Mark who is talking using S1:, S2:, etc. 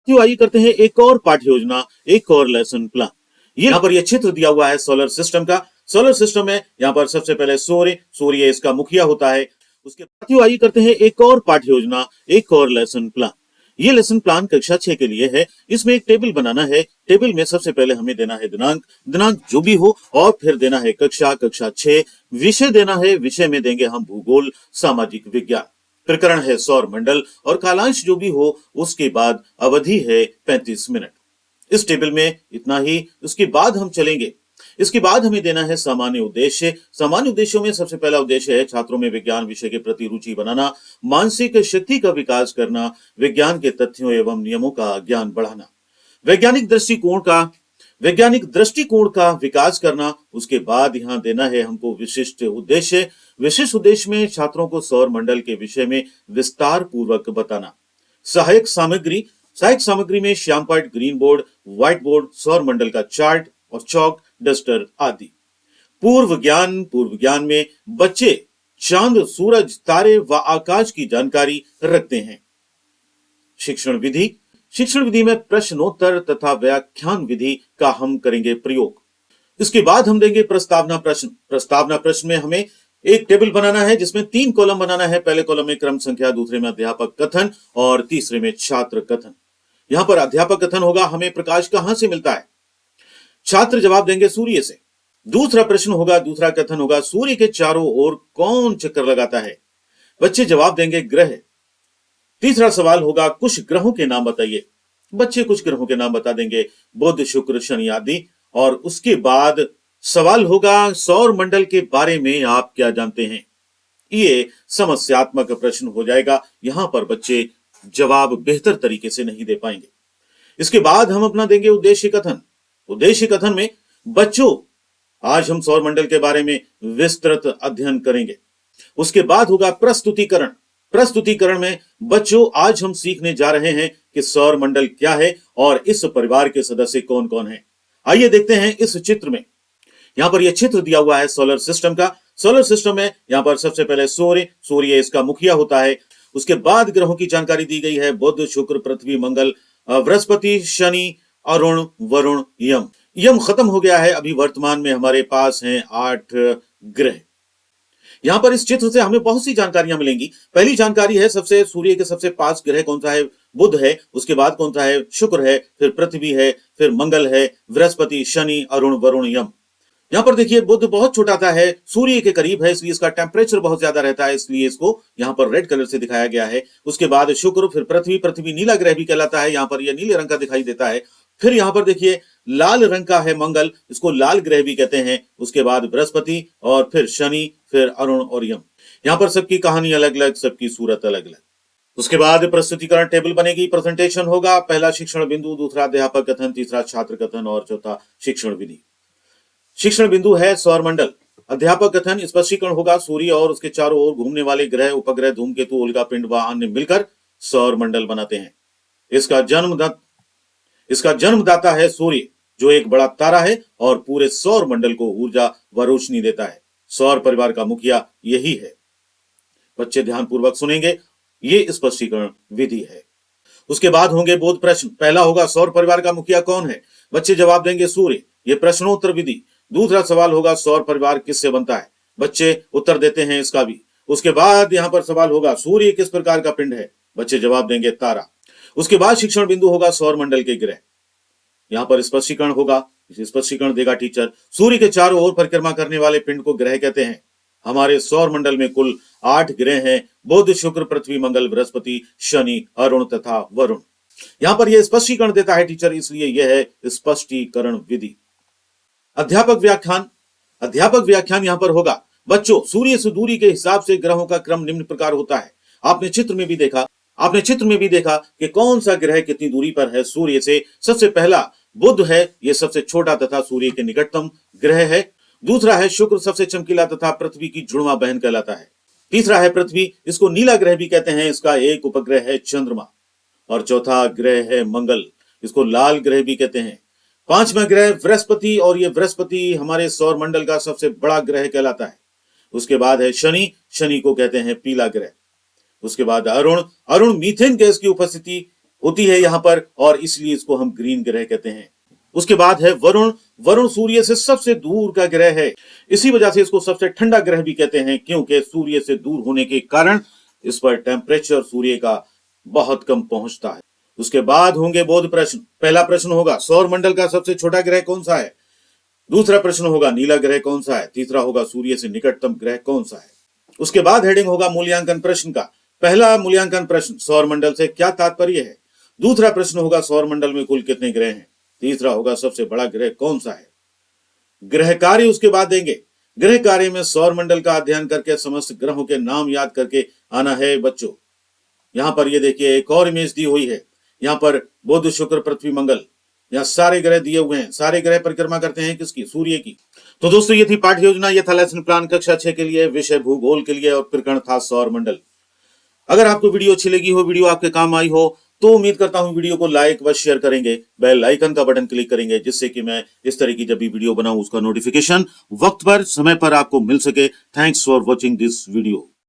S1: साथियों आइए करते हैं एक और पाठ्य योजना, एक और लेसन प्लान। यहाँ पर यह चित्र दिया हुआ है सोलर सिस्टम का। सोलर सिस्टम में यहाँ पर सबसे पहले सूर्य इसका मुखिया होता है। उसके साथियों आइए करते हैं एक और पाठ्य योजना, एक और लेसन प्लान। ये लेसन प्लान कक्षा 6 के लिए है। इसमें एक टेबल बनाना है। टेबल में सबसे पहले हमें देना है दिनांक जो भी हो, और फिर देना है कक्षा 6। विषय देना है, विषय में देंगे हम भूगोल, सामाजिक विज्ञान। प्रकरण है सौर मंडल, और कालांश जो भी हो उसके बाद अवधि है 35 मिनट। इस टेबल में इतना ही। उसके बाद हम चलेंगे। इसके बाद हमें देना है सामान्य उद्देश्य। सामान्य उद्देश्यों में सबसे पहला उद्देश्य है छात्रों में विज्ञान विषय के प्रति रुचि बनाना, मानसिक शक्ति का विकास करना, विज्ञान के तथ्यों एवं नियमों का ज्ञान बढ़ाना, वैज्ञानिक दृष्टिकोण का विकास करना। उसके बाद यहाँ देना है हमको विशिष्ट उद्देश्य। विशिष्ट उद्देश्य में छात्रों को सौर मंडल के विषय में विस्तार पूर्वक बताना। सहायक सामग्री में श्यामपट्ट, ग्रीन बोर्ड, व्हाइट बोर्ड, सौर मंडल का चार्ट और चौक, डस्टर आदि। पूर्व ज्ञान में बच्चे चांद, सूरज, तारे व आकाश की जानकारी रखते हैं। शिक्षण विधि में प्रश्नोत्तर तथा व्याख्यान विधि का हम करेंगे प्रयोग। इसके बाद हम देंगे प्रस्तावना प्रश्न में हमें एक टेबल बनाना है जिसमें 3 कॉलम बनाना है। पहले कॉलम में क्रम संख्या, दूसरे में अध्यापक कथन और तीसरे में छात्र कथन। यहां पर अध्यापक कथन होगा, हमें प्रकाश कहां से मिलता है। छात्र जवाब देंगे सूर्य से। दूसरा कथन होगा, सूर्य के चारों ओर कौन चक्कर लगाता है। बच्चे जवाब देंगे ग्रह। तीसरा सवाल होगा, कुछ ग्रहों के नाम बताइए। बच्चे कुछ ग्रहों के नाम बता देंगे, बुध, शुक्र, शनि आदि। और उसके बाद सवाल होगा, सौर मंडल के बारे में आप क्या जानते हैं। ये समस्यात्मक प्रश्न हो जाएगा। यहां पर बच्चे जवाब बेहतर तरीके से नहीं दे पाएंगे। इसके बाद हम अपना देंगे उद्देश्य कथन में बच्चों, आज हम सौर मंडल के बारे में विस्तृत अध्ययन करेंगे। उसके बाद होगा प्रस्तुतिकरण में बच्चों, आज हम सीखने जा रहे हैं कि सौर मंडल क्या है और इस परिवार के सदस्य कौन कौन हैं। आइए देखते हैं इस चित्र में। यहाँ पर यह चित्र दिया हुआ है सोलर सिस्टम का। सोलर सिस्टम में यहाँ पर सबसे पहले सूर्य इसका मुखिया होता है। उसके बाद ग्रहों की जानकारी दी गई है, बुध, शुक्र, पृथ्वी, मंगल, बृहस्पति, शनि, अरुण, वरुण, यम खत्म हो गया है। अभी वर्तमान में हमारे पास हैं 8 ग्रह। यहां पर इस चित्र से हमें बहुत सी जानकारियां मिलेंगी। पहली जानकारी है, सूर्य के सबसे पास ग्रह कौन सा है, बुध है। उसके बाद कौन सा है, शुक्र है, फिर पृथ्वी है, फिर मंगल है, बृहस्पति, शनि, अरुण, वरुण, यम। यहाँ पर देखिए बुध बहुत छोटा सा है, सूर्य के करीब है, इसलिए इसका टेम्परेचर बहुत ज्यादा रहता है, इसलिए इसको यहाँ पर रेड कलर से दिखाया गया है। उसके बाद शुक्र, फिर पृथ्वी नीला ग्रह भी कहलाता है, यहाँ पर यह नीले रंग का दिखाई देता है। फिर यहाँ पर देखिए लाल रंग का है मंगल, इसको लाल ग्रह भी कहते हैं। उसके बाद बृहस्पति और फिर शनि, फिर अरुण और यम। यहाँ पर सबकी कहानी अलग अलग, सबकी सूरत अलग अलग। उसके बाद प्रस्तुतिकरण टेबल बनेगी, प्रेजेंटेशन होगा। पहला शिक्षण बिंदु, दूसरा अध्यापक कथन, तीसरा छात्र कथन और चौथा शिक्षण विधि। शिक्षण बिंदु है सौर मंडल। अध्यापक कथन स्पष्टीकरण होगा, सूर्य और उसके चारों ओर घूमने वाले ग्रह, उपग्रह, धूमकेतु, उल्का पिंड व अन्य मिलकर सौर मंडल बनाते हैं। इसका जन्मदाता है सूर्य, जो एक बड़ा तारा है और पूरे सौर मंडल को ऊर्जा व रोशनी देता है। सौर परिवार का मुखिया यही है। बच्चे ध्यानपूर्वक सुनेंगे, ये स्पष्टीकरण विधि है। उसके बाद होंगे बोध प्रश्न। पहला होगा, सौर परिवार का मुखिया कौन है। बच्चे जवाब देंगे सूर्य, ये प्रश्नोत्तर विधि। दूसरा सवाल होगा, सौर परिवार किससे बनता है। बच्चे उत्तर देते हैं इसका भी। उसके बाद यहाँ पर सवाल होगा, सूर्य किस प्रकार का पिंड है। बच्चे जवाब देंगे तारा। उसके बाद शिक्षण बिंदु होगा, सौर मंडल के ग्रह। यहाँ पर स्पष्टीकरण होगा, स्पष्टीकरण देगा टीचर। सूर्य के चारों ओर परिक्रमा करने वाले पिंड को ग्रह कहते हैं। हमारे सौर मंडल में कुल 8 ग्रह हैं, बुध, शुक्र, पृथ्वी, मंगल, बृहस्पति, शनि, अरुण तथा वरुण। यहाँ पर यह स्पष्टीकरण देता है टीचर, इसलिए यह है स्पष्टीकरण विधि। अध्यापक व्याख्यान यहाँ पर होगा। बच्चों, सूर्य से दूरी के हिसाब से ग्रहों का क्रम निम्न प्रकार होता है। आपने चित्र में भी देखा कि कौन सा ग्रह कितनी दूरी पर है सूर्य से। सबसे पहला बुध है, यह सबसे छोटा तथा सूर्य के निकटतम ग्रह है। दूसरा है शुक्र, सबसे चमकीला तथा पृथ्वी की जुड़वा बहन कहलाता है। तीसरा है पृथ्वी, इसको नीला ग्रह भी कहते हैं, इसका एक उपग्रह है चंद्रमा। और चौथा ग्रह है मंगल, इसको लाल ग्रह भी कहते हैं। पांचवा ग्रह बृहस्पति, और ये बृहस्पति हमारे सौर मंडल का सबसे बड़ा ग्रह कहलाता है। उसके बाद है शनि को कहते हैं पीला ग्रह। उसके बाद अरुण मीथेन गैस की होती है यहाँ पर, और इसलिए इसको हम ग्रीन ग्रह कहते हैं। उसके बाद है वरुण। वरुण सूर्य से सबसे दूर का ग्रह है, इसी वजह से इसको सबसे ठंडा ग्रह भी कहते हैं, क्योंकि सूर्य से दूर होने के कारण इस पर टेम्परेचर सूर्य का बहुत कम पहुंचता है। उसके बाद होंगे बोध प्रश्न। पहला प्रश्न होगा सौर मंडल का सबसे छोटा ग्रह कौन सा है। दूसरा प्रश्न होगा नीला ग्रह कौन सा है। तीसरा होगा सूर्य से निकटतम ग्रह कौन सा है। उसके बाद हेडिंग होगा मूल्यांकन प्रश्न का। पहला मूल्यांकन प्रश्न, सौर मंडल से क्या तात्पर्य है। दूसरा प्रश्न होगा सौर मंडल में कुल कितने ग्रह हैं। तीसरा होगा सबसे बड़ा ग्रह कौन सा है। ग्रह कार्य उसके बाद देंगे। ग्रह कार्य में सौर मंडल का अध्ययन करके समस्त ग्रहों के नाम याद करके आना है बच्चों। यहां पर ये देखिए एक और इमेज दी हुई है। यहाँ पर बुध, शुक्र, पृथ्वी, मंगल, यहाँ सारे ग्रह दिए हुए हैं। सारे ग्रह परिक्रमा करते हैं किसकी, सूर्य की। तो दोस्तों ये थी पाठ्य योजना, ये था लेसन प्लान कक्षा 6 के लिए, विषय भूगोल के लिए, और प्रकरण था सौर मंडल। अगर आपको वीडियो अच्छी लगी हो, वीडियो आपके काम आई हो, तो उम्मीद करता हूं वीडियो को लाइक व शेयर करेंगे, बेल आइकन का बटन क्लिक करेंगे, जिससे कि मैं इस तरह की जब भी वीडियो बनाऊं उसका नोटिफिकेशन वक्त पर, समय पर आपको मिल सके। Thanks for watching this video.